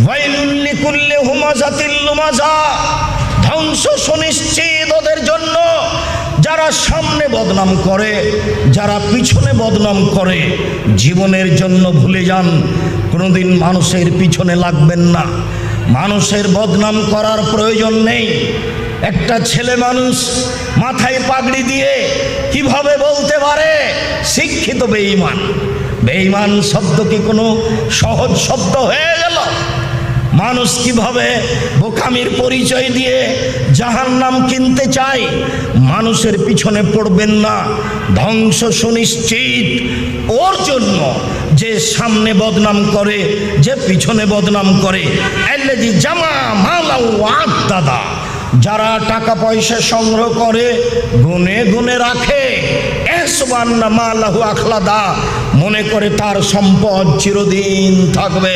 ওয়াইলুল লিকুল্লি হুমাযাতিল লুমাযা, ধ্বংস সুনিশ্চিত ওদের জন্য যারা সামনে বদনাম করে, যারা পিছনে বদনাম করে। জীবনের জন্য ভুলে যান, কোনোদিন মানুষের পিছনে লাগবেন না, মানুষের বদনাম করার প্রয়োজন নেই। একটা ছেলে মানুষ মাথায় পাগড়ি দিয়ে কিভাবে বলতে পারে শিক্ষিত বেঈমান? বেঈমান শব্দ কি কোনো সহজ শব্দ হয়ে গেল? মানুষ কিভাবে বোকামির পরিচয় দিয়ে জাহান্নাম কিনতে চায়? মানুষের পিছনে পড়বেন না, ধ্বংস সুনিশ্চিত ওর জন্য যে সামনে বদনাম করে, যে পিছনে বদনাম করে। আল্লাযী জামা মালাও ওয়া'আদ্দাদা, যারা টাকা পয়সা সংগ্রহ করে গুনে গুনে রাখে, ইয়াহসাবুন্না মালাহু আখলাদা, মনে করে তার সম্পদ চিরদিন থাকবে।